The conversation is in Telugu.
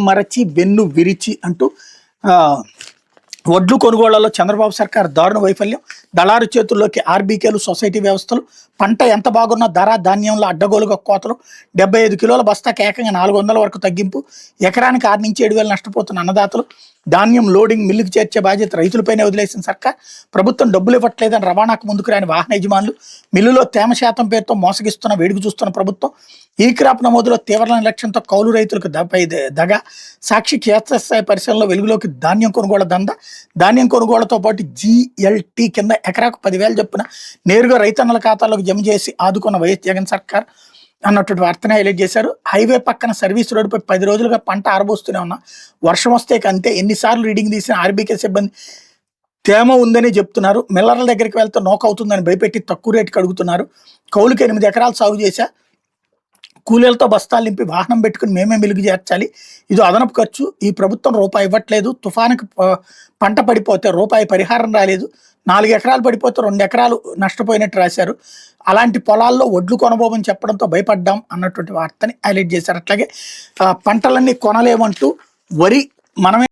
మరచి వెన్ను విరిచి అంటూ వడ్లు కొనుగోళ్లలో చంద్రబాబు సర్కార్ దారుణ వైఫల్యం, దళారు చేతుల్లోకి ఆర్బీకేలు, సొసైటీ వ్యవస్థలు, పంట ఎంత బాగున్నా ధర, ధాన్యంలో అడ్డగోలుగా కోతలు, 75 కిలోల బస్తాకి ఏకంగా 400 వరకు తగ్గింపు, ఎకరానికి 6 నుంచి 7 వేలు నష్టపోతున్న అన్నదాతలు, ధాన్యం లోడింగ్ మిల్లుకు చేర్చే బాధ్యత రైతులపైనే వదిలేసిన సర్కార్, ప్రభుత్వం డబ్బులు ఇవ్వట్లేదని రవాణాకు ముందుకు రాని వాహన యజమానులు, మిల్లులో తేమ శాతం పేరుతో మోసగిస్తున్న వేడుకు చూస్తున్న ప్రభుత్వం, ఈ క్రాప్ నమోదులో తీవ్ర నిర్లక్ష్యంతో కౌలు రైతులకు దగ, సాక్షి క్షేత్రస్థాయి పరిశీలనలో వెలుగులోకి ధాన్యం కొనుగోళ్ల దంద, ధాన్యం కొనుగోళ్లతో పాటు GLT కింద ఎకరాకు 10,000 చొప్పున నేరుగా రైతన్నల ఖాతాల్లోకి జమ చేసి ఆదుకున్న వైఎస్ జగన్ సర్కార్ అన్నటువంటి వార్తని హైలైట్ చేశారు. హైవే పక్కన సర్వీస్ రోడ్డుపై 10 రోజులుగా పంట ఆరబోస్తూనే ఉన్నా, వర్షం వస్తే అంతే, ఎన్నిసార్లు రీడింగ్ తీసిన ఆర్బీకే సిబ్బంది తేమ ఉందని చెప్తున్నారు. మిల్లర్ల దగ్గరికి వెళ్తే నోకవుతుందని భయపెట్టి తక్కువ రేటుకి అడుగుతున్నారు. కౌలుకి 8 ఎకరాలు సాగు చేశా, కూలీలతో బస్తాలు నింపి వాహనం పెట్టుకుని మేమే మిలుగు చేర్చాలి, ఇది అదనపు ఖర్చు, ఈ ప్రభుత్వం రూపాయి ఇవ్వట్లేదు, తుఫానుకి పంట పడిపోతే రూపాయి పరిహారం రాలేదు, 4 ఎకరాలు పడిపోతే 2 ఎకరాలు నష్టపోయినట్టు రాశారు, అలాంటి పొలాల్లో వడ్లు కొనబోమని చెప్పడంతో భయపడ్డాం అన్నటువంటి వార్తని హైలైట్ చేశారు. అట్లాగే పంటలన్నీ కొనలేమంటూ వరి మనమే